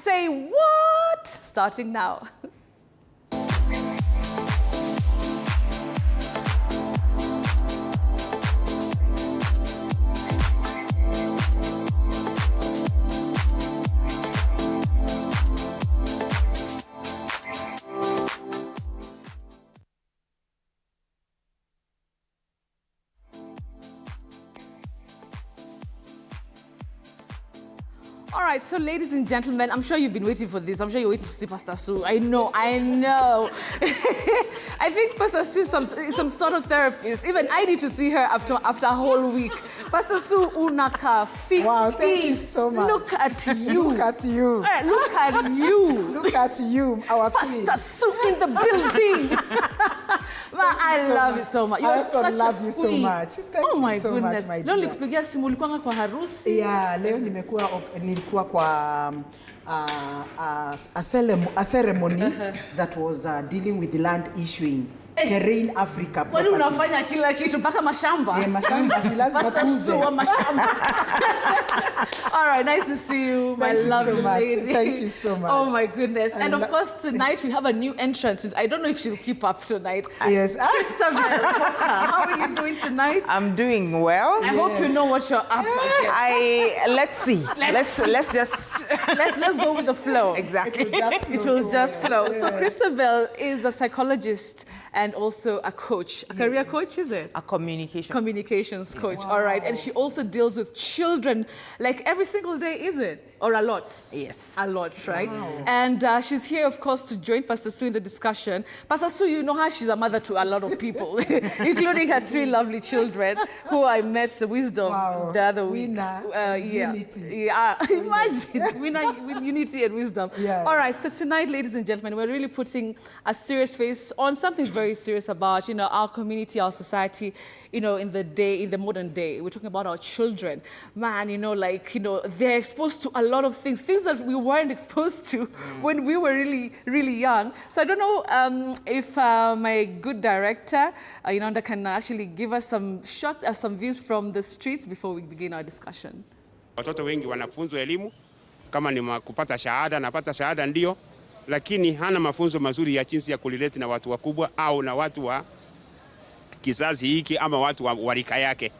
Say what? Starting now. All right, so ladies and gentlemen, I'm sure you've been waiting for this. I'm sure you're waiting to see Pastor Sue. I know. I think Pastor Sue is some sort of therapist. Even I need to see her after a whole week. Pastor Sue Unaka 50. Wow, thank you so much. Look at you. Look at you. Look at you. Look at you, our Pastor queen. Sue in the building. Man, I love you so much. I also love you so much. Thank you so much, my dear. Leo nikupigia simu ulikuwa kwa harusi. Yeah, leo nilikuwa kwa a ceremony that was dealing with the land issuing. Terrain Africa properties. Kwani unafanya kila kitu mpaka mashamba? Mashamba si lazima tuuze. All right, nice to see you, my lovely lady. Thank you so much. Oh my goodness. And of course tonight we have a new entrant. I don't know if she'll keep up tonight. Yes. How are you doing tonight? I'm doing well. I hope you know what you're up against. Let's see. Let's go with the flow. Exactly. It will just flow. Yeah. So Christabel is a psychologist and also a coach. A career coach, is it? A communications coach. Wow. All right. And she also deals with children like every single day, is it? Or a lot? Yes. A lot, right? Wow. And she's here, of course, to join Pastor Sue in the discussion. Pastor Sue, you know how she's a mother to a lot of people, including her 3 lovely children who I met the wisdom the other week. Unity. Yeah, imagine. Winner, unity and wisdom. Yeah. All right, so tonight, ladies and gentlemen, we're really putting a serious face on something very serious about, our community, our society, in the modern day. We're talking about our children. Man, they're exposed to a lot of things that we weren't exposed to when we were really, really young. So I don't know if my good director, Inanda, can actually give us some views from the streets before we begin our discussion. Watoto wengi wanafunzwa elimu kama ni kupata shahada, napata shahada ndio, lakini hana mafunzo mazuri ya jinsi ya kulileti na watu wakubwa au na watu wa kizazi hiki ama watu wa rika yake.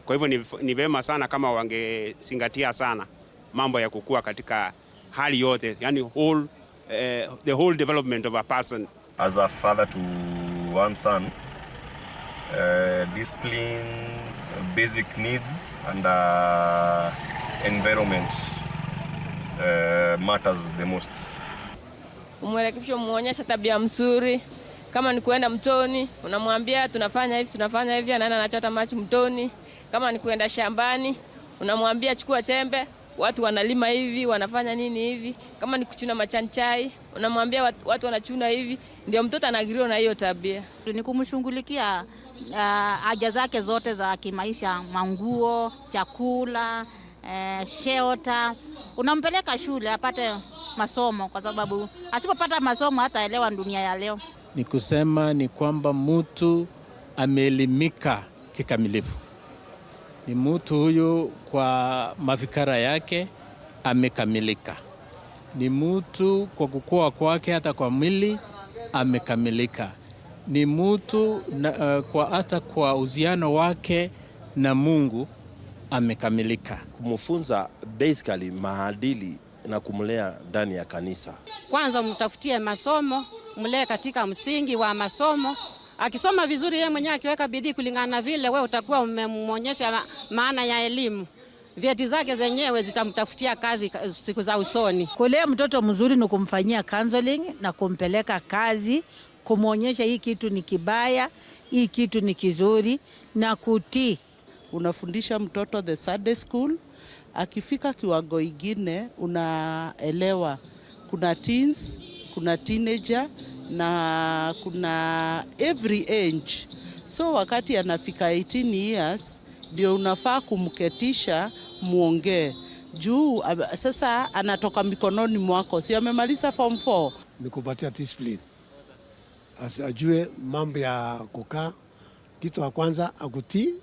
Kwa hivyo ni vema sana kama wangezingatia sana mambo ya kukua katika hali yote, yani the whole development of a person. As a father to one son, discipline, basic needs and environment matters the most. Umrekebisha, muonyesha tabia mzuri. Kama ni kuenda mtoni, unamwambia tunafanya hivi, anaenda anachota maji mtoni. Kama ni kuenda shambani, unamwambia chukua chembe, watu wanalima hivi, wanafanya nini hivi. Kama ni kuchuna majani chai, unamwambia watu wanachuna hivi. Ndio mtoto anagiriwa na hiyo tabia. Ni kumshughulikia haja zake zote za kimaisha, manguo, chakula, shelter. Unampeleka shule apate masomo, kwa sababu asipopata masomo hataelewa dunia ya leo. Ni kusema ni kwamba mtu ameelimika kikamilifu. Ni mtu huyu kwa mafikara yake amekamilika. Ni mtu kwa kukua kwake hata kwa mwili amekamilika. Ni mtu hata kwa uhusiano wake na Mungu amekamilika. Kumfunza basically maadili na kumlea ndani ya kanisa. Kwanza mtafutie masomo, mlee katika msingi wa masomo. Akisoma vizuri yeye mwenyewe, akiweka bidii kulingana na vile wewe utakuwa umemwonyesha maana ya elimu, vyeti zake zenyewe zitamtafutia kazi siku za usoni. Kulea mtoto mzuri ni kumfanyia counseling na kumpeleka kazi, kumwonyesha hii kitu ni kibaya, hii kitu ni kizuri na kutii. Unafundisha mtoto the Sunday school, akifika kiwango ingine unaelewa kuna teens, kuna teenager na kuna every age. So wakati anafika 18 years ndio unafaa kumketisha muongee. Juu sasa anatoka mikononi mwako, si amemaliza form 4. Nikupatia discipline. Ajue mambo ya kukaa. Kitu ya kwanza akutii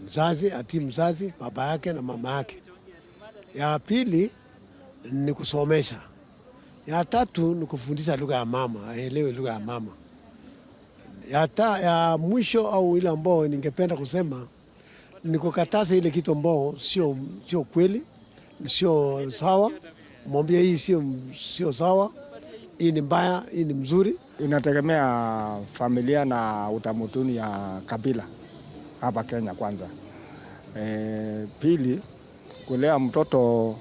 mzazi, atii mzazi, baba yake na mama yake. Ya pili ni kusomesha. Ya tatu ni kufundisha lugha ya mama, aelewe lugha ya mama. Ya mwisho au ile ambao ningependa kusema ni kukataza ile kitu ambao sio kweli, sio sawa. Mwambie hii sio sawa, hii ni mbaya, hii ni mzuri. Inategemea familia na utamaduni ya kabila hapa Kenya kwanza. Pili, kulea mtoto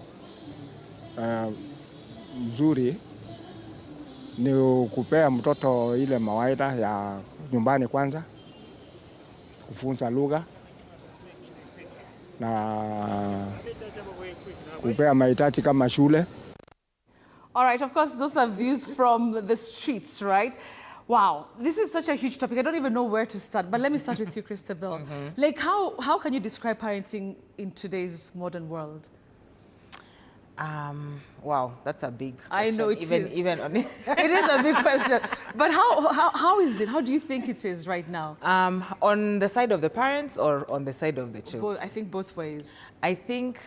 mzuri ni kupea mtoto ile mawaida ya nyumbani kwanza, kufunza lugha na kupea mahitaji kama shule. All right, of course, those are views from the streets, right? Wow, this is such a huge topic. I don't even know where to start, but let me start with you, Christabel. Like, how can you describe parenting in today's modern world? Wow, that's a big question. I know it is. Even on it. It is a big question. But how is it? How do you think it is right now? On the side of the parents or on the side of the children? I think both ways. I think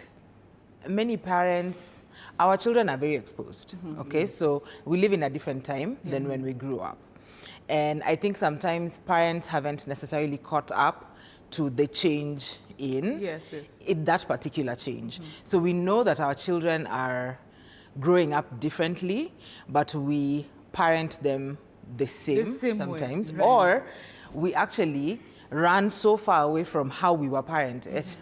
many parents, our children are very exposed, okay? Yes. So we live in a different time than when we grew up. And I think sometimes parents haven't necessarily caught up to the change in that particular change. So we know that our children are growing up differently, but we parent them the same sometimes. Way. Right. Or we actually run so far away from how we were parented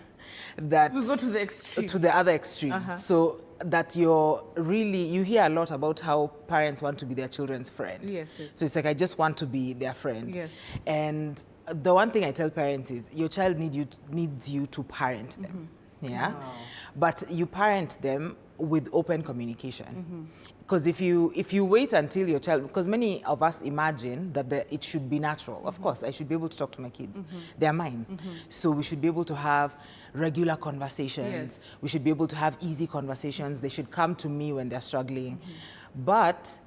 that we go to the extreme. To the other extreme. So that you hear a lot about how parents want to be their children's friend. Yes. So it's like, I just want to be their friend. Yes. And the one thing I tell parents is your child needs you to parent them. Yeah. Wow. But you parent them with open communication. Because if you wait until your child, because many of us imagine that it should be natural. Of course, I should be able to talk to my kids. They're mine. So we should be able to have regular conversations. Yes. We should be able to have easy conversations. They should come to me when they're struggling. But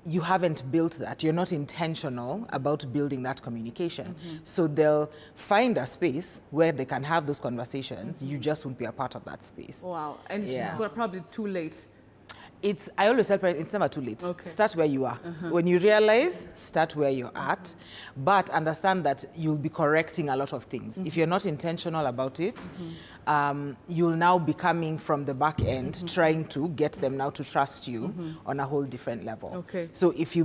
you haven't built that. You're not intentional about building that communication. So they'll find a space where they can have those conversations. You just won't be a part of that space. Wow. And it's probably too late. I always tell parents, it's never too late. Okay. Start where you are. When you realize, start where you're at, but understand that you'll be correcting a lot of things. If you're not intentional about it, you'll now be coming from the back end, trying to get them now to trust you on a whole different level. Okay. So if you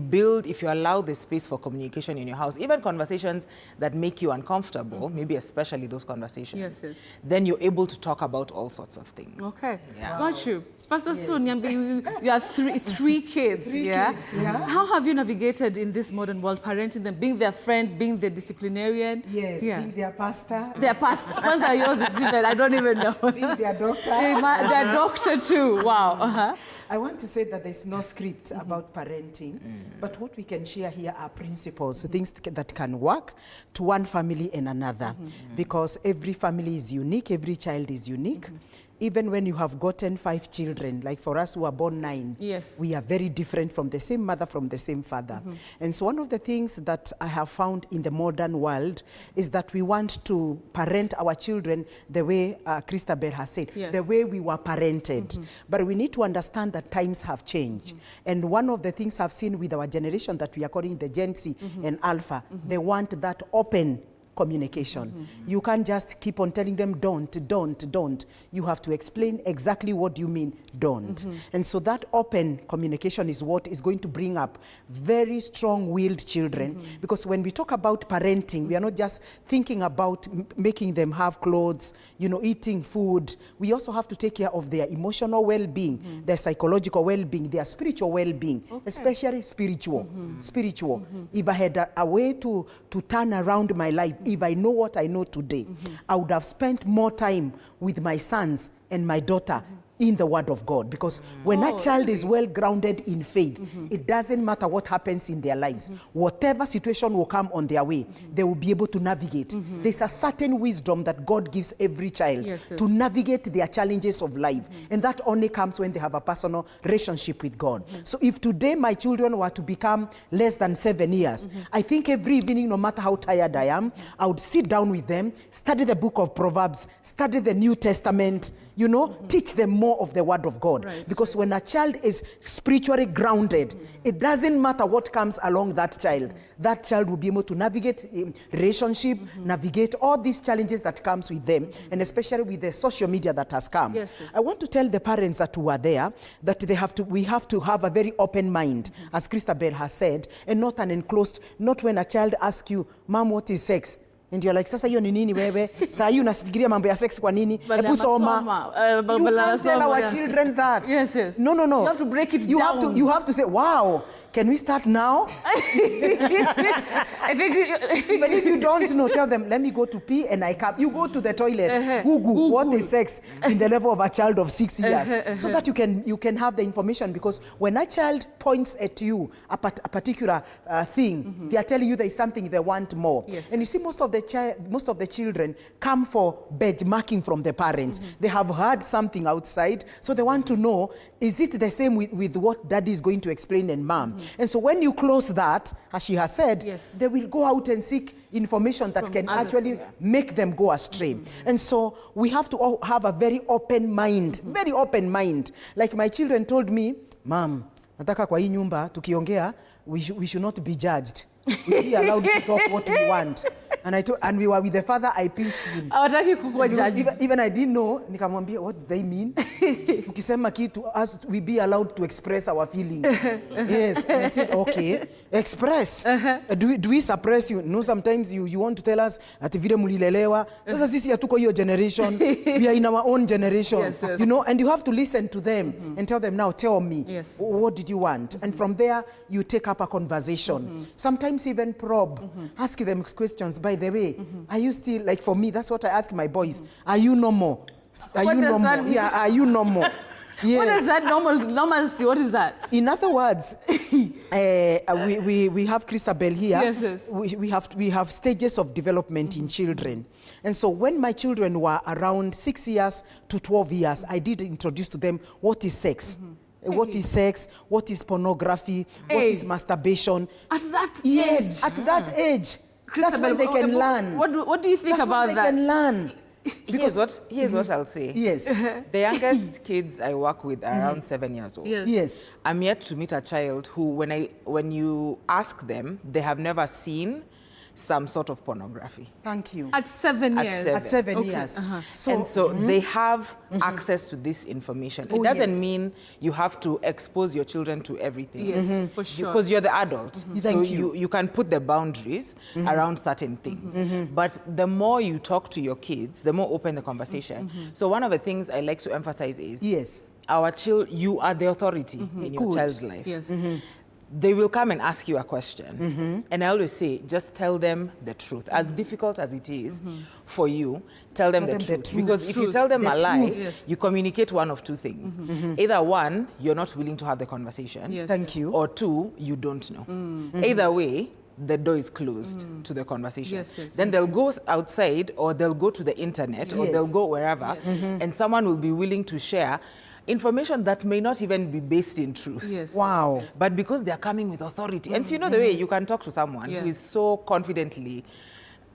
allow the space for communication in your house, even conversations that make you uncomfortable, maybe especially those conversations, then you're able to talk about all sorts of things. Okay. Yeah. Got you. Pastor Sun, you have three kids. Kids, yeah. How have you navigated in this modern world, parenting them, being their friend, being their disciplinarian? Yes, being their pastor. Their pastor. What's that yours is even? I don't even know. Being their doctor. Their doctor too. Wow. I want to say that there's no script about parenting, but what we can share here are principles, things that can work to one family and another, because every family is unique, every child is unique. Even when you have gotten 5 children, like for us who are born 9, we are very different from the same mother, from the same father. And so one of the things that I have found in the modern world is that we want to parent our children the way Christabel has said, the way we were parented. But we need to understand that times have changed. And one of the things I've seen with our generation that we are calling the Gen Z and Alpha, they want that open communication. You can't just keep on telling them don't. You have to explain exactly what you mean don't. And so that open communication is what is going to bring up very strong-willed children, because when we talk about parenting, we are not just thinking about making them have clothes, eating food. We also have to take care of their emotional well-being, their psychological well-being, their spiritual well-being, especially spiritual. If I had a way to turn around my life, if I know what I know today, I would have spent more time with my sons and my daughter in the Word of God. Because when a child is well grounded in faith, it doesn't matter what happens in their lives. Whatever situation will come on their way, they will be able to navigate. There's a certain wisdom that God gives every child to navigate their challenges of life. And that only comes when they have a personal relationship with God. So if today my children were to become less than 7 years, I think every evening, no matter how tired I am, I would sit down with them, study the book of Proverbs, study the New Testament, You know, teach them more of the word of God. Because when a child is spiritually grounded, it doesn't matter what comes along that child will be able to navigate relationship, navigate all these challenges that comes with them, and especially with the social media that has come. I want to tell the parents that who are there that we have to have a very open mind, as Christabel has said, and not an enclosed, not when a child asks you, Mom, what is sex? And you're like, sasa hiyo ni nini wewe? Saa hii unafikiria mambo ya sex kwa nini? Hebu soma. You can't tell our children that. Yes. No. You have to break it down. You have to say, wow, can we start now? I think Even if you don't know, tell them, let me go to pee and I come. You go to the toilet, Google what is sex in the level of a child of 6 years. So that you can have the information, because when a child points at you a particular thing, they are telling you there is something they want more. And you see, most of the children come for benchmarking from the parents. They have heard something outside, so they want to know, is it the same with what daddy is going to explain and mom? And so when you close that, as she has said, they will go out and seek information that can actually make them go astray. And so we have to all have a very open mind, very open mind. Like my children told me, Mom, nataka kwa hii nyumba tukiongea, we should not be judged. We be allowed to talk what we want. And we were with the father, I pinched him. Even I didn't know, nikamwambia what they mean. Tukisema kitu, us, we be allowed to express our feelings. Yes, and I said, okay, express. Do we suppress you? No, sometimes you want to tell us, ati vile mulilelewa. Sasa sisi hatuko hiyo generation. We are in our own generation. You know, and you have to listen to them and tell them, now tell me, what did you want? And from there, you take up a conversation. Sometimes even probe, ask them questions. By the way, are you still, like for me, that's what I ask my boys. Are you normal? Are you normal? Yeah, are you normal? Yes. What is that normalcy? What is that? In other words, we have Christabel here. Yes. We have stages of development in children. And so when my children were around 6 years to 12 years, I did introduce to them what is sex. What is sex? What is pornography? What is masturbation? At that age? Yes, at that age. That's when they can learn. What do you think about that? They can learn. Because here's what I'll say. Yes. The youngest kids I work with are around 7 years old. Yes. I'm yet to meet a child who, when you ask them, they have never seen some sort of pornography. Thank you. At 7 years? At 7 years. So they have access to this information. It doesn't mean you have to expose your children to everything. Yes, for sure. Because you're the adult. So Thank you can put the boundaries around certain things. But the more you talk to your kids, the more open the conversation. So one of the things I like to emphasize is, you are the authority in your child's life. Yes. They will come and ask you a question. And I always say, just tell them the truth. As difficult as it is for you, tell them the truth. Because if you tell them a lie, you communicate one of two things. Either one, you're not willing to have the conversation. Thank you. Or two, you don't know. Either way, the door is closed to the conversation. Then they'll go outside, or they'll go to the internet, or they'll go wherever, and someone will be willing to share information that may not even be based in truth. Wow. But because they're coming with authority. And so you know the way you can talk to someone who is so confidently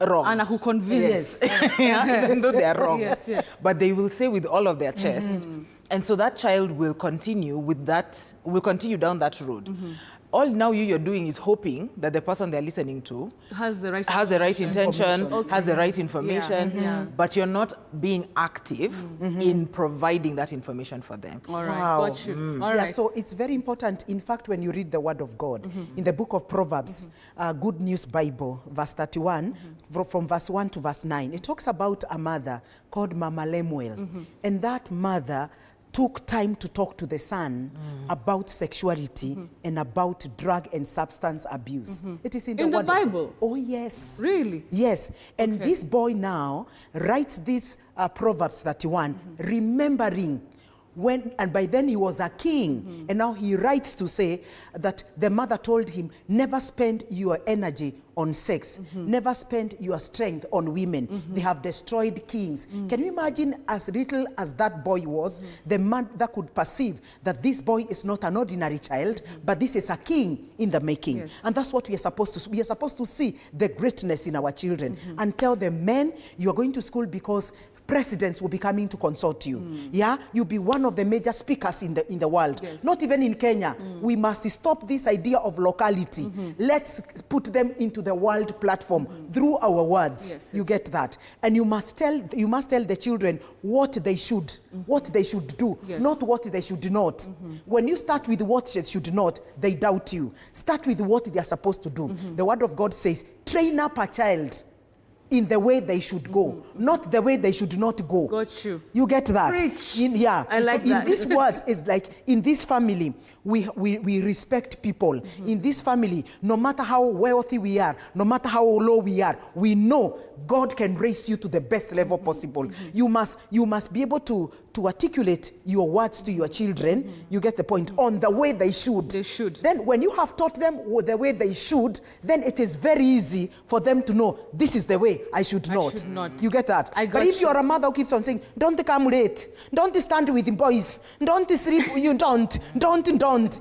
wrong. And who convinces. Even though they are wrong. But they will say with all of their chest. And so that child will continue down that road. All now you're doing is hoping that the person they're listening to has the right intention, has the right information, but you're not being active in providing that information for them. All right, got you. All right. So it's very important. In fact, when you read the Word of God, in the book of Proverbs, Good News Bible, verse 31, from verse 1 to verse 9, it talks about a mother called Mama Lemuel. And that mother took time to talk to the son about sexuality and about drug and substance abuse. It is in the Bible? Oh, yes. Really? Yes. And this boy now writes this Proverbs 31, remembering and by then he was a king, and now he writes to say that the mother told him, never spend your energy on sex, never spend your strength on women. They have destroyed kings. Can you imagine, as little as that boy was, the mother could perceive that this boy is not an ordinary child, but this is a king in the making. And that's what we are supposed to. We are supposed to see the greatness in our children and tell them, men, you are going to school because presidents will be coming to consult you. Yeah, you'll be one of the major speakers in the world. Yes. Not even in Kenya. We must stop this idea of locality. Let's put them into the world platform through our words. Yes, You yes. get that? And you must tell the children what they should do, Yes. not what they should not. When you start with what they should not, they doubt you. Start with what they are supposed to do. The word of God says, train up a child in the way they should go, not the way they should not go. Got you. You get that? Preach. Yeah. I like so that. In these words, it's like in this family, we respect people. In this family, no matter how wealthy we are, no matter how low we are, we know God can raise you to the best level possible. You must be able to articulate your words to your children. You get the point, on the way they should. They should. Then when you have taught them the way they should, then it is very easy for them to know this is the way I should not. You get that? I got But if you. you're a mother who keeps on saying, don't come late, don't stand with the boys, don't sleep, you don't.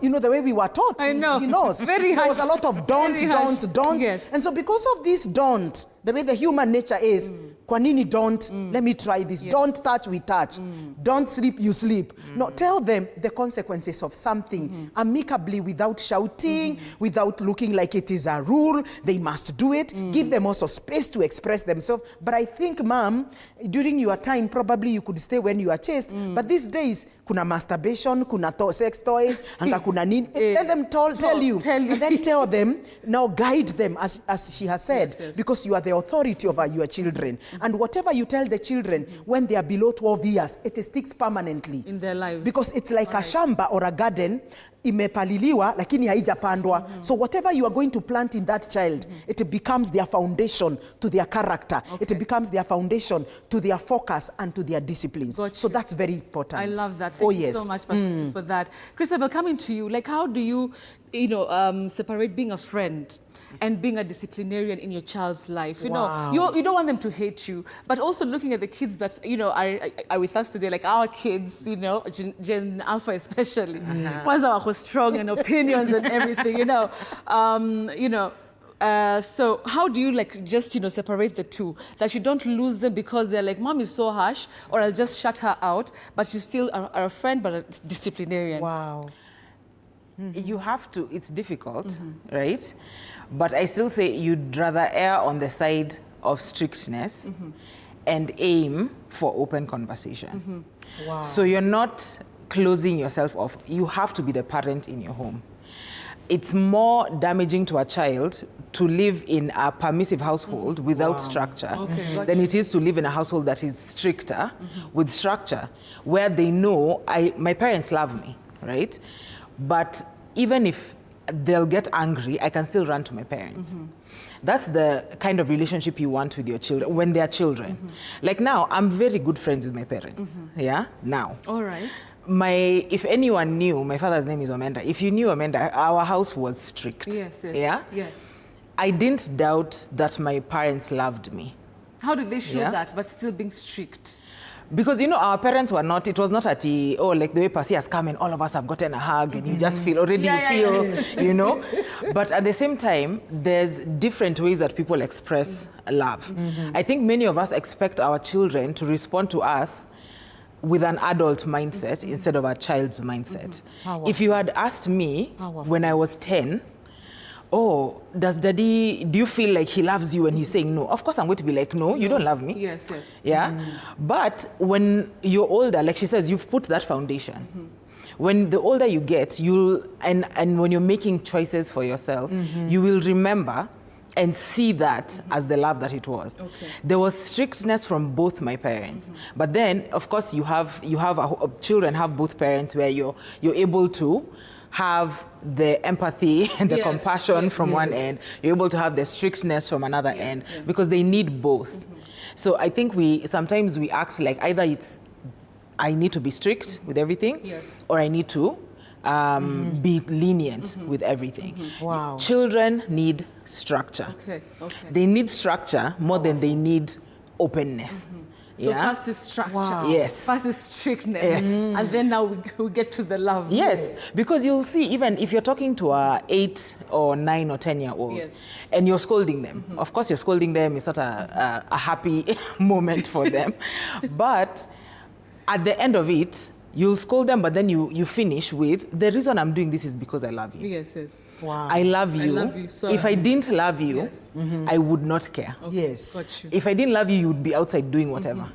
You know the way we were taught. I know. She knows. Very There was harsh. a lot of don't. Yes. And so because of this don't, the way the human nature is, kwa nini don't? Let me try this. Yes. Don't touch, we touch. Don't sleep, you sleep. No, tell them the consequences of something amicably, without shouting, without looking like it is a rule. They must do it. Give them also space to express themselves. But I think, ma'am, during your time, probably you could stay when you are chaste. But these days, kuna masturbation, kuna sex toys, and kuna nini. Let them tell you. And then tell them, now guide them, as she has said, Yes, yes. because you are the authority over your children. And whatever you tell the children when they are below 12 years, it sticks permanently. In their lives. Because it's like a shamba or a garden, imepaliliwa lakini haijapandwa. So whatever you are going to plant in that child, it becomes their foundation to their character. It becomes their foundation to their focus and to their disciplines. So that's very important. I love that. Thank you so much, Pastor Sue, for that. Christabel, coming to you, like how do you separate being a friend and being a disciplinarian in your child's life? You know, you don't want them to hate you, but also looking at the kids that, are with us today, like our kids, Gen Alpha especially. Ones that are strong and opinions and everything, so how do you just separate the two, that you don't lose them because they're like, mom is so harsh, or I'll just shut her out, but you still are a friend but a disciplinarian? Wow. You have to, it's difficult, right? But I still say you'd rather err on the side of strictness and aim for open conversation. Wow. So you're not closing yourself off. You have to be the parent in your home. It's more damaging to a child to live in a permissive household without structure than it is to live in a household that is stricter with structure, where they know, my parents love me, right? But even if they'll get angry, I can still run to my parents. That's the kind of relationship you want with your children when they're children. Like now, I'm very good friends with my parents. Yeah, now. All right. If anyone knew, my father's name is Omenda. If you knew Omenda, our house was strict. Yes, yes. Yeah? Yes. I didn't doubt that my parents loved me. How did they show that, but still being strict? Because, our parents were not, it was not at the, like the way Pasi has come and all of us have gotten a hug and you just feel, But at the same time, there's different ways that people express love. I think many of us expect our children to respond to us with an adult mindset instead of a child's mindset. If you had asked me when I was 10, do you feel like he loves you when he's saying no? Of course, I'm going to be like, no, you don't love me. Yes, yes. Yeah? But when you're older, like she says, you've put that foundation. When the older you get, and when you're making choices for yourself, you will remember and see that as the love that it was. There was strictness from both my parents. But then, of course, children have both parents where you're able to have the empathy and the compassion from one end. You're able to have the strictness from another end because they need both. So I think sometimes we act like either it's I need to be strict with everything or I need to be lenient with everything. Wow. Children need structure. They need structure more than they need openness. So first is structure. Wow. Yes. First is strictness. Yes. And then now we get to the love. Yes, because you'll see, even if you're talking to a 8 or 9 or 10-year-old, Yes. and you're scolding them, of course you're scolding them, it's not a happy moment for them. But at the end of it, you'll scold them, but then you finish with, the reason I'm doing this is because I love you. Yes, yes. Wow. I love you. I love you, so if I didn't love you, Yes. I would not care. Yes. Got you. If I didn't love you, you'd be outside doing whatever.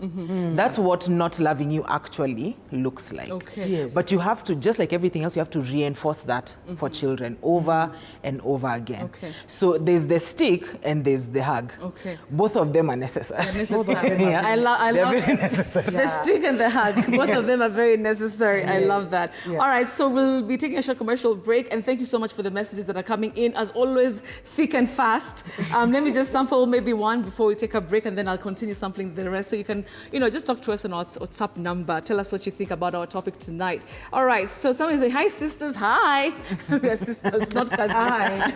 That's what not loving you actually looks like. Okay. Yes. But you have to, just like everything else, you have to reinforce that for children over and over again. Okay. So there's the stick and there's the hug. Okay. Both of them are necessary. Necessary. Yeah. I They're love very necessary. the stick and the hug. Both of them are very necessary. I Yes. love that. Yeah. All right, so we'll be taking a short commercial break, and thank you so much for the messages that are coming in, as always, thick and fast. Let me just sample maybe one before we take a break, and then I'll continue sampling the rest. So you can, just talk to us on our WhatsApp number. Tell us what you think about our topic tonight. All right, so someone say, hi, sisters, hi. We are sisters, not cousins. Hi.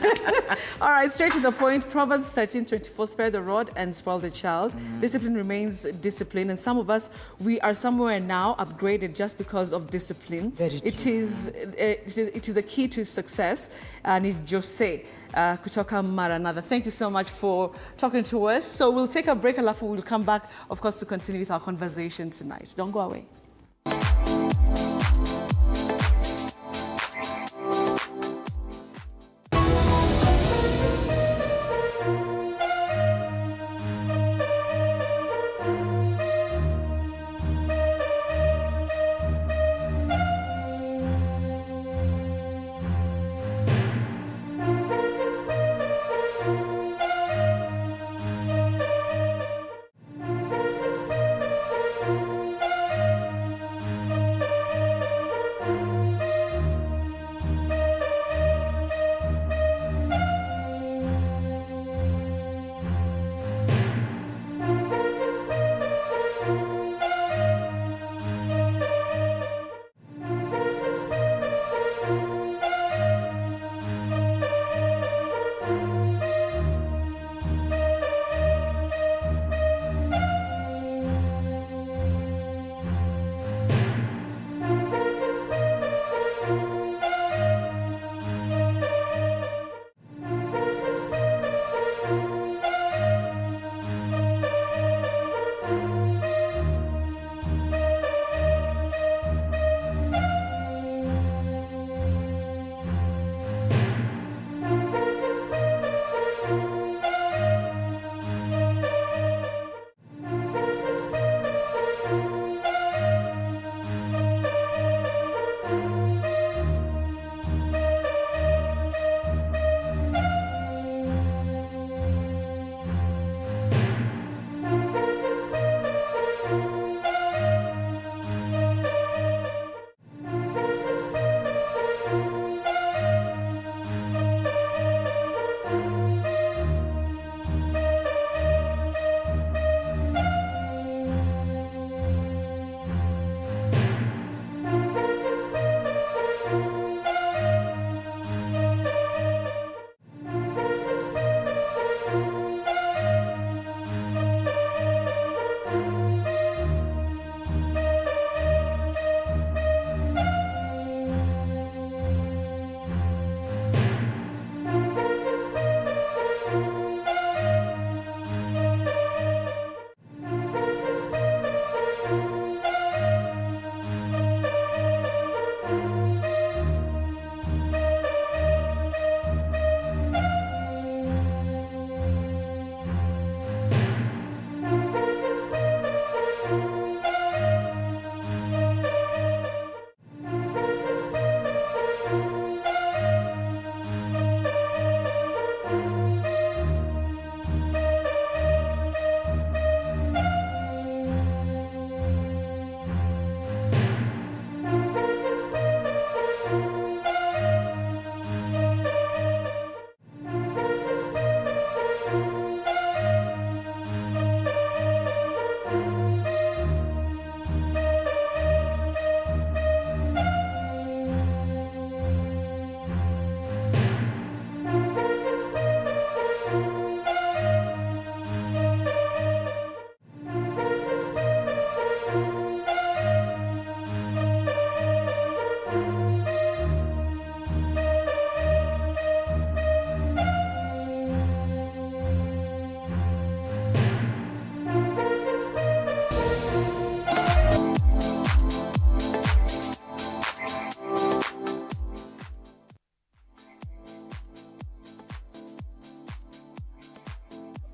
All right, straight to the point. Proverbs 13:24, spare the rod and spoil the child. Discipline remains discipline, and some of us, we are somewhere now upgraded just because of discipline. Very It is a key to success. Ni Jose kutoka Maranatha. Thank you so much for talking to us. So we'll take a break, alafu we'll come back, of course, to continue with our conversation tonight. Don't go away.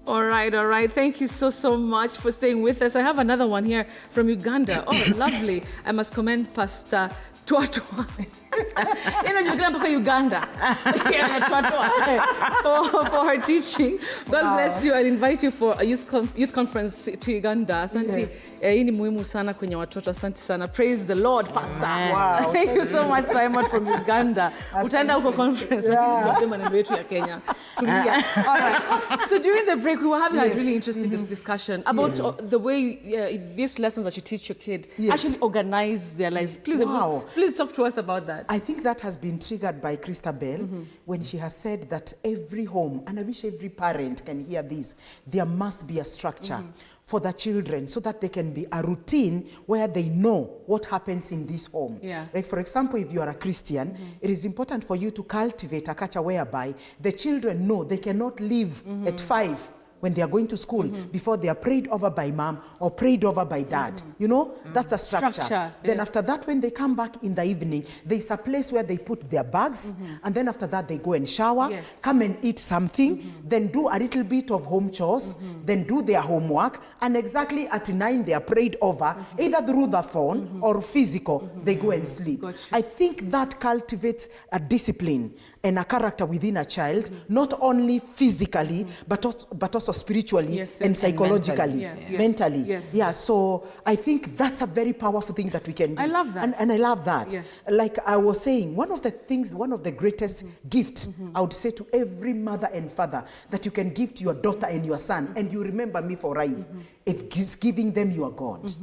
All right. Thank you so much for staying with us. I have another one here from Uganda. Oh, lovely. I must commend Pastor Twatwa. Uganda. For her teaching. God bless you. I'll invite you for a youth conference to Uganda. Asante. Hii ni muhimu sana kwenye watoto. Asante sana. Praise the Lord, Pastor. Wow. Thank you so much, Simon from Uganda. Utaenda huko conference. Lakini maneno yetu ya Kenya. Tulia. All right. So during the break, we were having a really interesting discussion about the way these lessons that you teach your kid actually organize their lives. Please talk to us about that. I think that has been triggered by Christabel when she has said that every home, and I wish every parent can hear this, there must be a structure for the children so that there can be a routine where they know what happens in this home. Like for example, if you are a Christian, it is important for you to cultivate a culture whereby the children know they cannot leave at 5 when they are going to school before they are prayed over by mom or prayed over by dad. You know, that's a structure. Then after that, when they come back in the evening, there's a place where they put their bags, and then after that they go and shower, come and eat something, then do a little bit of home chores, then do their homework, and exactly at 9 they are prayed over, either through the phone or physical, they go and sleep. I think that cultivates a discipline and a character within a child, not only physically, but also spiritually and psychologically, mentally. So I think that's a very powerful thing that we can do. I love that. And I love that. Like I was saying, one of the greatest gifts I would say to every mother and father that you can give to your daughter and your son, and you remember me for life, is giving them your God.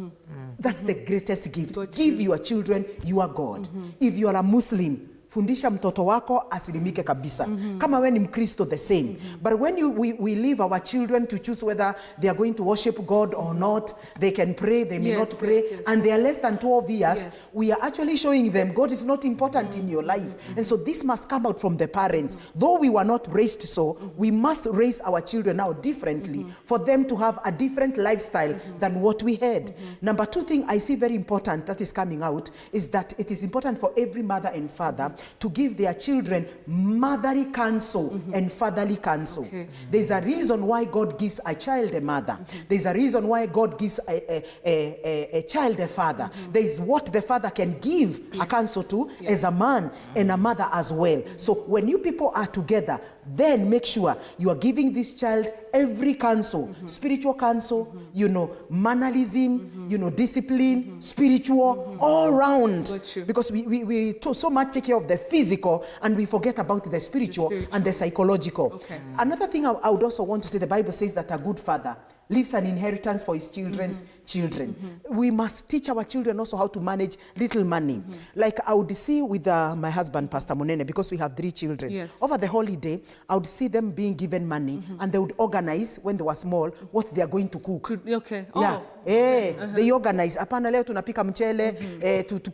That's the greatest gift. Give your children your God. If you are a Muslim, fundisha mtoto wako asilimike kabisa. Kama we ni Mkristo, the same. But when we leave our children to choose whether they are going to worship God or not, they can pray, they may not pray, and they are less than 12 years, we are actually showing them God is not important in your life. And so this must come out from the parents. Though we were not raised so, we must raise our children now differently for them to have a different lifestyle than what we had. Number 2 thing I see very important that is coming out is that it is important for every mother and father to give their children motherly counsel and fatherly counsel. There's a reason why God gives a child a mother. There's a reason why God gives a child a father. There's what the father can give a counsel to as a man and a mother as well. So when you people are together, then make sure you are giving this child every counsel, spiritual counsel, you know, mannerism, you know, discipline, spiritual, all round. Because we so much take care of the physical and we forget about the spiritual and the psychological. Another thing I would also want to say, the Bible says that a good father leaves an inheritance for his children's children. We must teach our children also how to manage little money. Like I would see with my husband, Pastor Munene, because we have 3 children. Over the holiday, I would see them being given money and they would organize when they were small what they are going to cook. They organize. Apana leo tunapika mchele,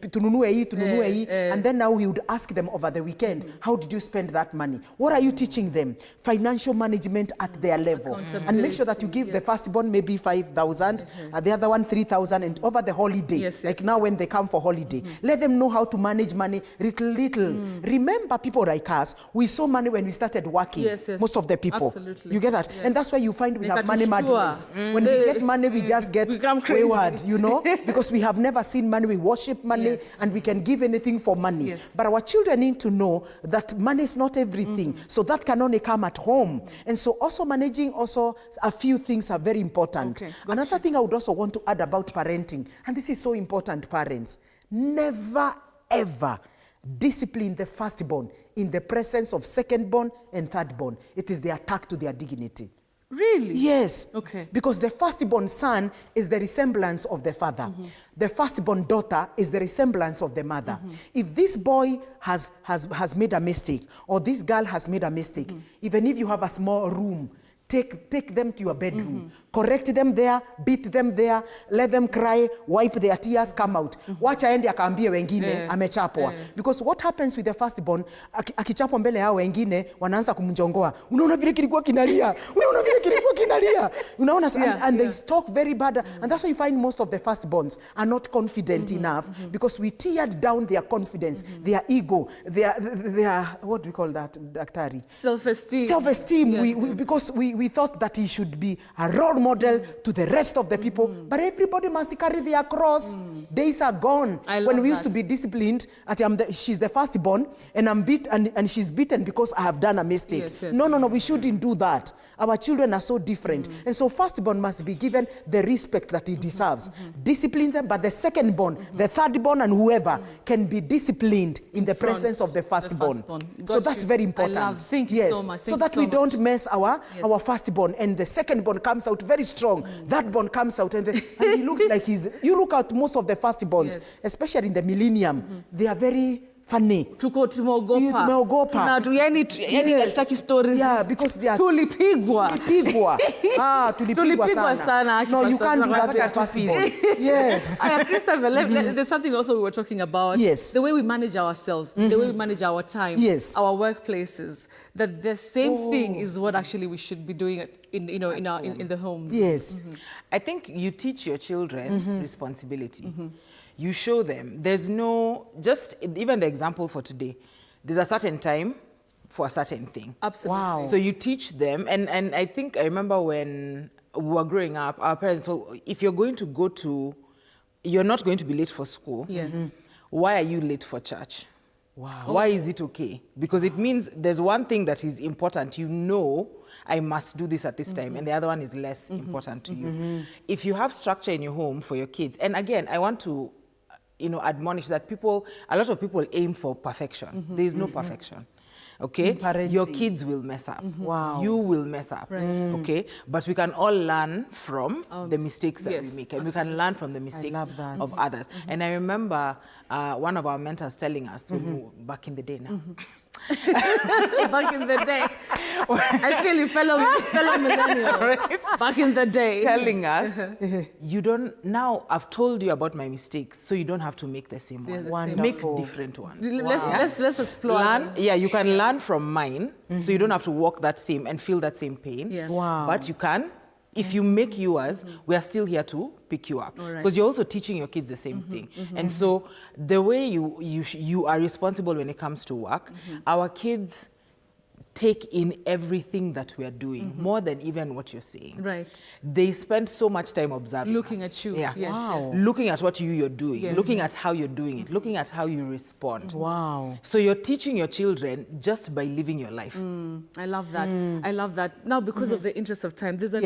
tununue hii. And then now we would ask them over the weekend, how did you spend that money? What are you teaching them? Financial management at their level. And make sure that you give the firstborn maybe 5,000, the other one 3,000, and over the holiday, like now when they come for holiday, let them know how to manage money little. Remember, people like us, we saw money when we started working. Most of the people. Absolutely. You get that? And that's why you find we have money madness. When we get money, we just get wayward, you know, because we have never seen money. We worship money and we can give anything for money. But our children need to know that money is not everything. So that can only come at home. And so also managing also a few things are very important. Another thing I would also want to add about parenting, and this is so important, parents, never ever discipline the firstborn in the presence of secondborn and thirdborn. It is the attack to their dignity. Really? Yes. Because the firstborn son is the resemblance of the father. The firstborn daughter is the resemblance of the mother. If this boy has made a mistake, or this girl has made a mistake, even if you have a small room, take them to your bedroom, correct them there, beat them there, let them cry, wipe their tears, come out. Wacha aende akaambie wengine amechapwa. Because what happens with the firstborn, akichapwa mbele yao wengine wanaanza kumjongoa. Unaona vile kilikuwa kinalia. Unaona vile kilikuwa kinalia. Unaona, and they talk very bad, and that's why you find most of the firstborns are not confident enough, because we teared down their confidence, their ego, their what do we call that, daktari? Self-esteem. Self-esteem. Because we we thought that he should be a role model to the rest of the people, but everybody must carry their cross. Days are gone when we used to be disciplined. She's the firstborn, and I'm beat, and she's beaten because I have done a mistake. Yes, yes. No, we shouldn't do that. Our children are so different, and so firstborn must be given the respect that he deserves. Discipline them, but the secondborn, the thirdborn, and whoever can be disciplined in the presence of the firstborn. So that's very important. Thank you so much. So that we don't mess our firstborn, and the secondborn comes out very strong. That born comes out, and he looks like you look at most of the firstborns, especially in the millennium, they are very funny. Tumeogopa. Hatutaki stories. Yeah, because they are tulipigwa. Tulipigwa sana. No, you can't do that to a firstborn. Yes. Christopher, there's something also we were talking about. Yes. The way we manage ourselves, the way we manage our time, our workplaces. That the same thing is what actually we should be doing in the homes. Yes. I think you teach your children responsibility. You show them. There's no, just even the example for today, there's a certain time for a certain thing. Absolutely. Wow. So you teach them, and I think I remember when we were growing up, our parents, so if you're going to go to, you're not going to be late for school. Yes. Why are you late for church? Wow. Why is it okay? Because it means there's one thing that is important. You know, I must do this at this time, and the other one is less important to you. If you have structure in your home for your kids, and again, I want to admonish that a lot of people aim for perfection. There is no perfection. Okay? Your kids will mess up. Wow. You will mess up. Right. Okay? But we can all learn from the mistakes that we make. And we can learn from the mistakes of others. And I remember one of our mentors telling us, back in the day now, Back in the day. I feel you fellow millennial. Right? Back in the day. Telling us, you don't, now I've told you about my mistakes, so you don't have to make the same ones. Make different ones. Let's explore. You can learn from mine, so you don't have to walk that same and feel that same pain. Yes. Wow. But you can. If you make yours, we are still here to pick you up. Because you're also teaching your kids the same thing. And so the way you are responsible when it comes to work, our kids take in everything that we are doing, more than even what you're saying. Right. They spend so much time observing Looking us. at you. Yeah. Yes, Wow. yes. Looking at what you're doing, Yes. looking at how you're doing it, looking at how you respond. Wow. So you're teaching your children just by living your life. I love that. I love that. Now, because of the interest of time, there's a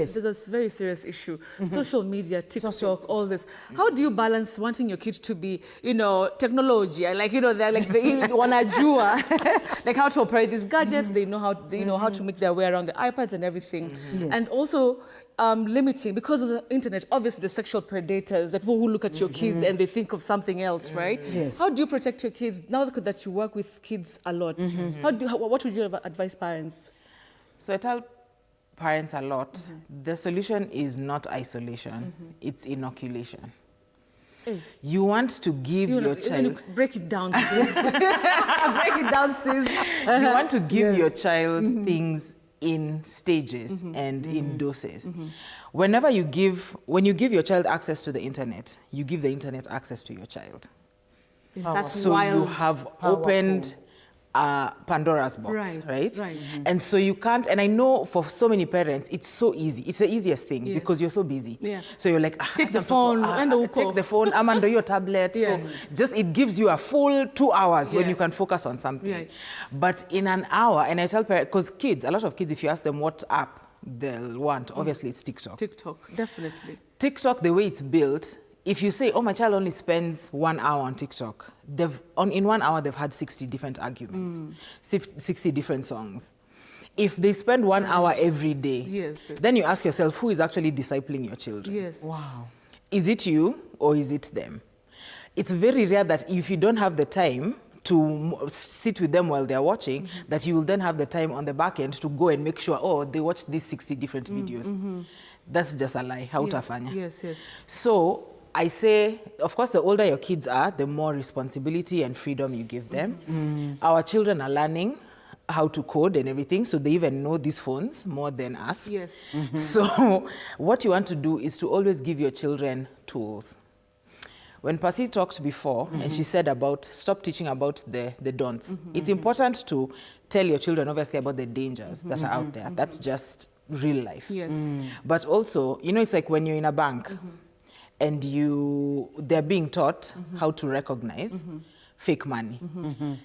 very serious issue. Social media, TikTok, all this. How do you balance wanting your kids to be, technology? They're like the wanajua, like how to operate these gadgets. They know how to make their way around the iPads and everything. And also limiting, because of the internet, obviously the sexual predators, the people who look at your kids and they think of something else, right? Yes. How do you protect your kids, now that you work with kids a lot? What would you advise parents? So I tell parents a lot, the solution is not isolation, it's inoculation. You want to give your child... Break it down, please. Break it down, sis. You want to give your child things in stages and in doses. When you give your child access to the internet, you give the internet access to your child. That's so wild. you have opened Pandora's box, right? And so you can't, and I know for so many parents, it's so easy. It's the easiest thing because you're so busy. So you're like, take the phone, take the phone, I'm under your tablet. So just, it gives you a full 2 hours when you can focus on something. But in an hour, and I tell parents, because kids, a lot of kids, if you ask them what app they'll want, obviously it's TikTok. TikTok, definitely. TikTok, the way it's built, if you say, oh, my child only spends 1 hour on TikTok, in 1 hour, they've had 60 different arguments, 60 different songs. If they spend 1 hour every day, then you ask yourself, who is actually discipling your children? Yes. Wow. Is it you or is it them? It's very rare that if you don't have the time to sit with them while they're watching, that you will then have the time on the back end to go and make sure, oh, they watch these 60 different videos. That's just a lie. Hautafanya. Yes, yes. So I say, of course, the older your kids are, the more responsibility and freedom you give them. Our children are learning how to code and everything, so they even know these phones more than us. Yes. So what you want to do is to always give your children tools. when Percy talked before, and she said about stop teaching about the don'ts. It's important to tell your children, obviously, about the dangers that are out there. That's just real life. Yes. But also, you know, it's like when you're in a bank and they're being taught how to recognize fake money.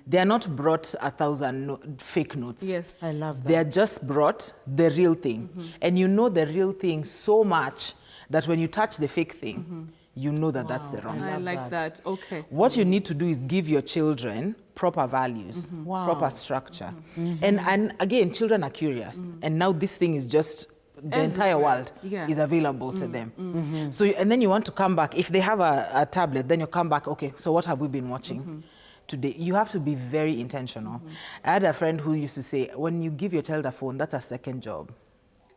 They are not brought 1,000 fake notes. Yes. I love that. They are just brought the real thing. And you know the real thing so much that when you touch the fake thing, you know that that's the wrong. I like that. Okay. What you need to do is give your children proper values, proper structure. And again, children are curious. And now this thing is just, the entire world is available to them. So, and then you want to come back. If they have a tablet, then you come back, okay, so what have we been watching today? You have to be very intentional. I had a friend who used to say, when you give your child a phone, that's a second job.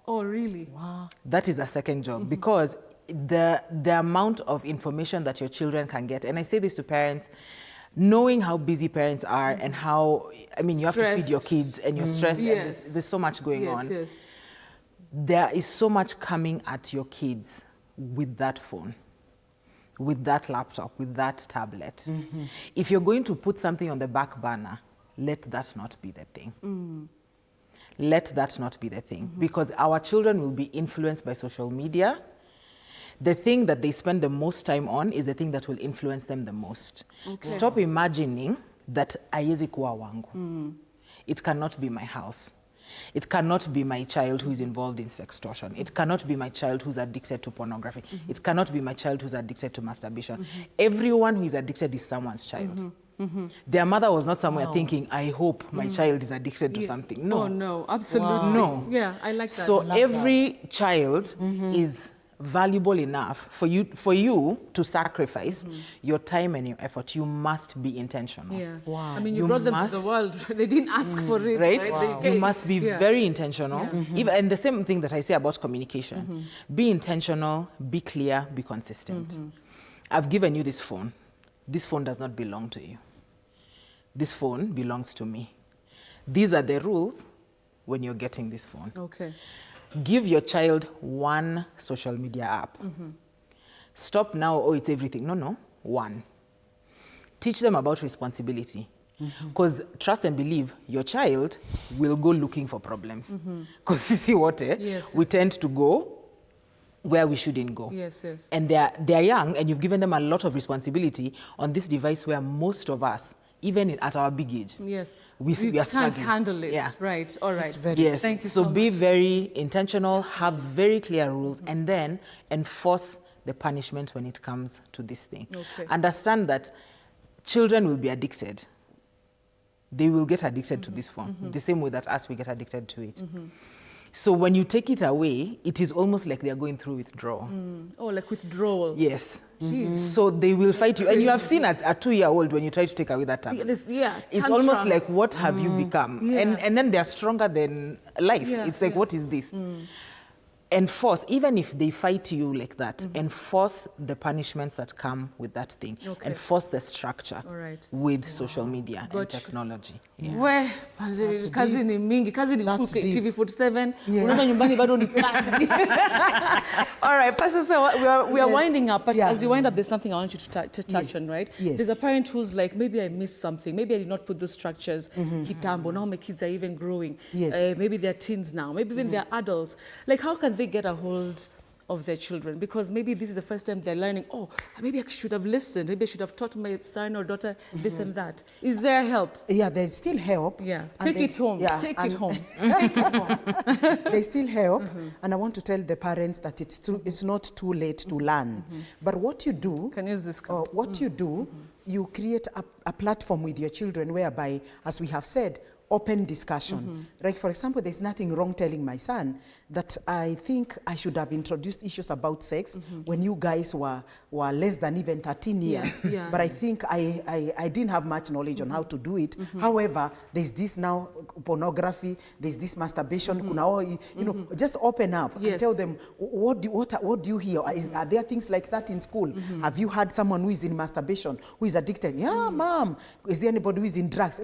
Oh, really? Wow. That is a second job because the amount of information that your children can get, and I say this to parents, knowing how busy parents are and how, I mean, you have to feed your kids and you're stressed and there's so much going on. Yes. There is so much coming at your kids with that phone, with that laptop, with that tablet. If you're going to put something on the back burner, let that not be the thing. Let that not be the thing. Because our children will be influenced by social media. The thing that they spend the most time on is the thing that will influence them the most. Okay. Stop imagining that haiwezi kuwa wangu. It cannot be my house. It cannot be my child who is involved in sextortion. It cannot be my child who's addicted to pornography. It cannot be my child who's addicted to masturbation. Everyone who is addicted is someone's child. Their mother was not somewhere thinking, I hope my child is addicted to something. No. Oh, no, absolutely. No. Yeah, I like that. So every child is valuable enough for you to sacrifice your time and your effort. You must be intentional. Yeah. Wow. I mean, you brought them to the world. They didn't ask for it, right? Wow. You must be very intentional. Even, and the same thing that I say about communication. Be intentional, be clear, be consistent. I've given you this phone. This phone does not belong to you. This phone belongs to me. These are the rules when you're getting this phone. Okay. Give your child one social media app. Stop now, oh, it's everything. No, one. Teach them about responsibility. Because trust and believe, your child will go looking for problems. Because see what? We tend to go where we shouldn't go. Yes, yes. And they're young, and you've given them a lot of responsibility on this device where most of us, even at our big age, we are can't struggling. handle it. Yeah. Right. All right. Yes. Thank you so so be much. very intentional, have very clear rules, and then enforce the punishment when it comes to this thing. Okay. Understand that children will be addicted. They will get addicted to this phone, the same way that us, we get addicted to it. So when you take it away, it is almost like they're going through withdrawal. Oh, like withdrawal. Yes. Jeez. So they will fight you. And you have seen a 2-year-old when you try to take away that tablet. It's almost like, what have you become? Yeah. And then they're stronger than life. Yeah, It's like, what is this? Enforce, even if they fight you like that, enforce the punishments that come with that thing. Okay. Enforce the structure with social media and technology. We, kazi ni mingi, kazi ni kuke, TV47, unaenda nyumbani bado ni kazi. All right, Pastor, so we are winding up, but as you wind up, there's something I want you to touch on, right? Yes. There's a parent who's like, maybe I missed something, maybe I did not put those structures, kitambo, now my kids are even growing. Yes. Maybe they're teens now, maybe even they're adults. Like, how can they get a hold of their children? Because maybe this is the first time they're learning, oh, maybe I should have listened. Maybe I should have taught my son or daughter this and that. Is there help? Yeah, there's still help. Yeah, take it home. Take it home. There's still help. And I want to tell the parents that it's not too late to learn. But what you do, you create a platform with your children whereby, as we have said, open discussion. Like, for example, there's nothing wrong telling my son that I think I should have introduced issues about sex when you guys were less than even 13 years. But I think I didn't have much knowledge on how to do it. However, there's this now pornography, there's this masturbation. You know, just open up and tell them, what do you hear? Are there things like that in school? Have you had someone who is in masturbation, who is addicted? Yeah, mom. Is there anybody who is in drugs?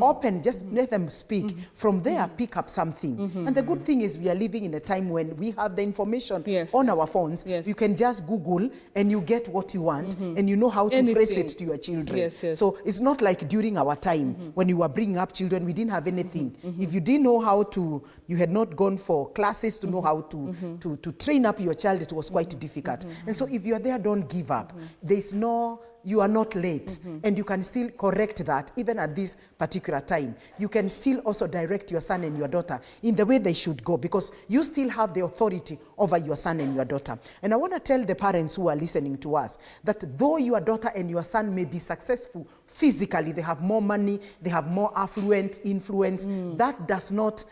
Open, just let let them speak. From there, pick up something. And the good thing is we are living in a time when we have the information on our phones. You can just Google and you get what you want and you know how to phrase it to your children. So it's not like during our time when you were bringing up children, we didn't have anything. If you didn't know how to, you had not gone for classes to know how to train up your child, it was quite difficult. And so if you're there, don't give up. There's no, you are not late, and you can still correct that even at this particular time. You can still also direct your son and your daughter in the way they should go, because you still have the authority over your son and your daughter. And I want to tell the parents who are listening to us that though your daughter and your son may be successful physically, they have more money, they have more affluent influence, that does not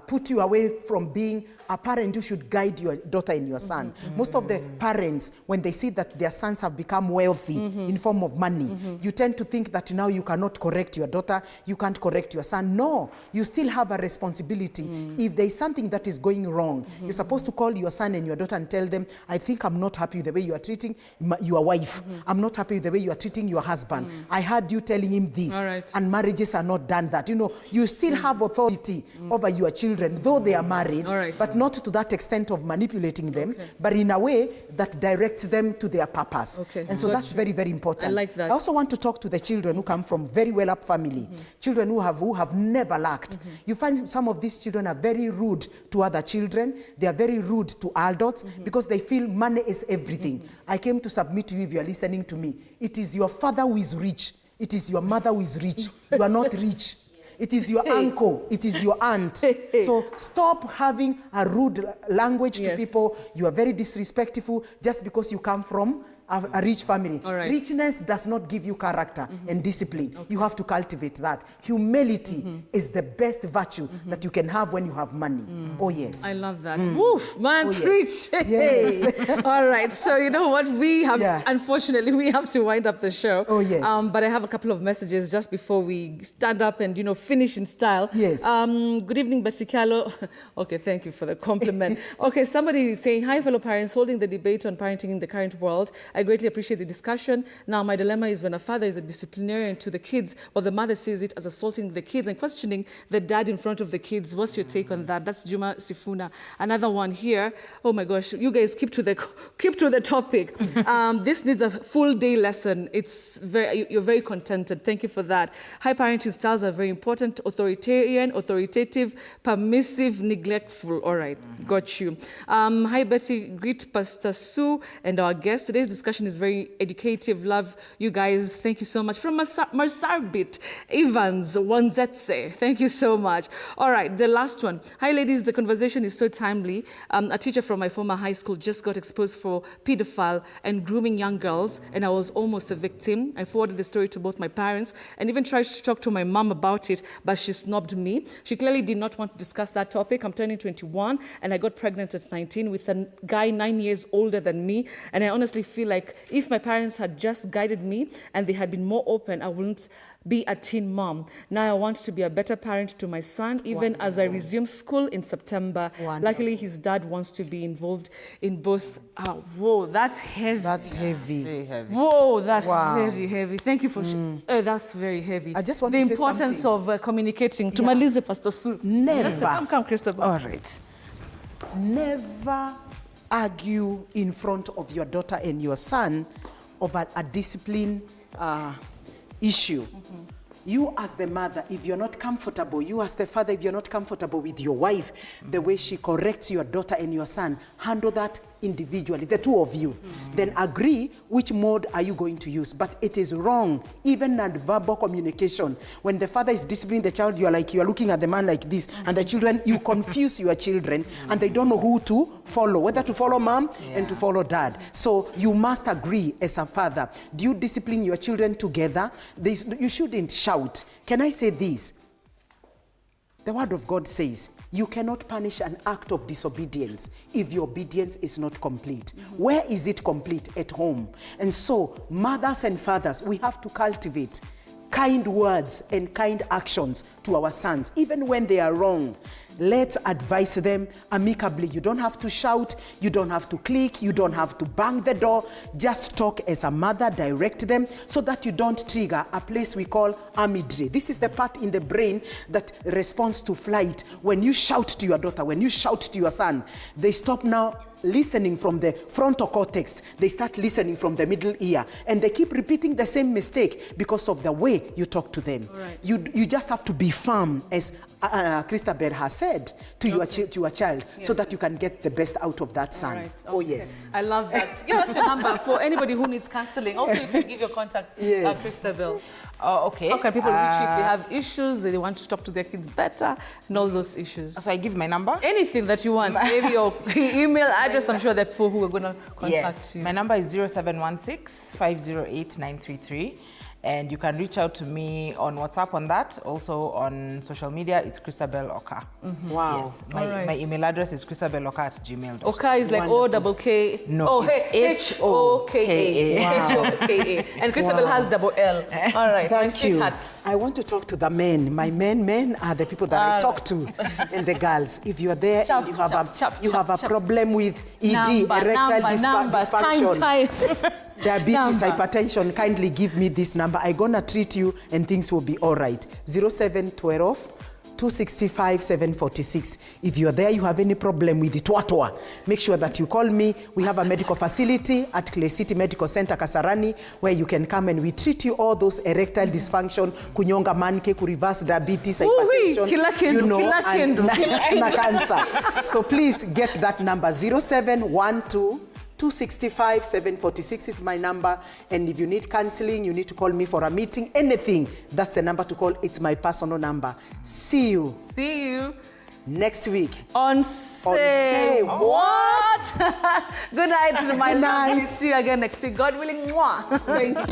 put you away from being a parent who should guide your daughter and your son. Most of the parents, when they see that their sons have become wealthy in form of money, you tend to think that now you cannot correct your daughter, you can't correct your son. No, you still have a responsibility. If there is something that is going wrong, you're supposed to call your son and your daughter and tell them, I think I'm not happy with the way you are treating your wife. I'm not happy with the way you are treating your husband. I heard you telling him this, and marriages are not done that. You know, you still have authority over your children, though they are married, but not to that extent of manipulating them, but in a way that directs them to their purpose. And so that's very, very important. I like that. I also want to talk to the children who come from very well-up family, children who have never lacked. You find some of these children are very rude to other children. They are very rude to adults because they feel money is everything. I came to submit to you, if you are listening to me, it is your father who is rich. It is your mother who is rich. You are not rich. It is your uncle. It is your aunt. So stop having a rude language to people. You are very disrespectful just because you come from a rich family. Richness does not give you character and discipline. You have to cultivate that. Humility is the best virtue that you can have when you have money. Oh, yes. I love that. Woof, man, preach. Yes. All right. So you know what? We have, unfortunately, we have to wind up the show. Oh, yes. But I have a couple of messages just before we stand up and, you know, finish in style. Yes. Good evening, Betsy Carlo. Okay, thank you for the compliment. Okay, somebody is saying, hi, fellow parents, holding the debate on parenting in the current world. I greatly appreciate the discussion. Now, my dilemma is when a father is a disciplinarian to the kids, or the mother sees it as assaulting the kids and questioning the dad in front of the kids. What's your take on that? That's Juma Sifuna. Another one here. Oh my gosh, you guys keep to the topic. This needs a full day lesson. You're very contented. Thank you for that. High parenting styles are very important. Authoritarian, authoritative, permissive, neglectful. All right, got you. Hi Betty, greet Pastor Sue and our guest. Today's discussion is very educative. Love you guys. Thank you so much. From Marsarbit Evans Wanzetse. Thank you so much. All right, the last one. Hi ladies, the conversation is so timely. A teacher from my former high school just got exposed for pedophile and grooming young girls, and I was almost a victim. I forwarded the story to both my parents and even tried to talk to my mom about it, but she snubbed me. She clearly did not want to discuss that topic. I'm turning 21 and I got pregnant at 19 with a guy 9 years older than me, and I honestly feel like if my parents had just guided me and they had been more open, I wouldn't be a teen mom. Now I want to be a better parent to my son, even as I resume school in September. Luckily, his dad wants to be involved in both. Oh, whoa, that's heavy. That's heavy. Very heavy. Whoa, that's very heavy. Thank you for that's very heavy. I just want the to say importance of communicating. To Malize, Pastor Sue. Never. Come, Christopher. All right. Never argue in front of your daughter and your son over a discipline issue. You as the mother, if you're not comfortable, you as the father, if you're not comfortable with your wife, the way she corrects your daughter and your son, handle that individually, the two of you. Then agree which mode are you going to use. But it is wrong, even non-verbal communication. When the father is disciplining the child, you're looking at the man like this, and the children, you confuse your children, and they don't know who to follow, whether to follow mom and to follow dad. So you must agree as a father. Do you discipline your children together? You shouldn't shout. Can I say this? The word of God says, you cannot punish an act of disobedience if your obedience is not complete. Where is it complete? At home. And so, mothers and fathers, we have to cultivate kind words and kind actions to our sons, even when they are wrong. let's advise them amicably. You don't have to shout, you don't have to click, you don't have to bang the door. Just talk as a mother, direct them so that you don't trigger a place we call amygdala. This is the part in the brain that responds to flight. When you shout to your daughter, when you shout to your son, they stop now listening from the frontal cortex. They start listening from the middle ear, and they keep repeating the same mistake because of the way you talk to them. Right. You just have to be firm, as Christabel has said, to your child, so that you can get the best out of that son. Right. Oh yes, I love that. Give us your number for anybody who needs counseling. Also, you can give your contact, Yes. Christabel. Oh, okay. How can people reach you if they have issues, they want to talk to their kids better, and all those issues? So I give my number? Anything that you want. Maybe your email address. I'm sure there are people who are going to contact Yes. you. My number is 0716-508-933. And you can reach out to me on WhatsApp on that. Also on social media, it's Christabel Oka. Wow. Yes. All right. My email address is christabeloka@gmail.com. Oka is like O-double-K. No, Oh, it's H-O-K-A. H-O-K-A. And Christabel has double L. All right. Thank my you. sweetheart. I want to talk to the men. My men are the people that I talk to, and the girls. If you are there Chop, and you have chop, you have a chop. problem with ED, erectile dysfunction, time. diabetes, Number. hypertension, kindly give me this number. I'm gonna treat you and things will be all right. 0712-265-746. If you're there, you have any problem with the twatwa, make sure that you call me. We have a medical facility at Clay City Medical Center, Kasarani, where you can come and we treat you all those erectile dysfunction, kunyonga manke, reverse diabetes, hypertension, kila kindu, kila kindu. na cancer. So please get that number, 0712-265-746 is my number. And if you need counseling, you need to call me for a meeting, anything, that's the number to call. It's my personal number. See you next week on Say What? Good night, my lovely. See you again next week. God willing. Mwah. Thank you.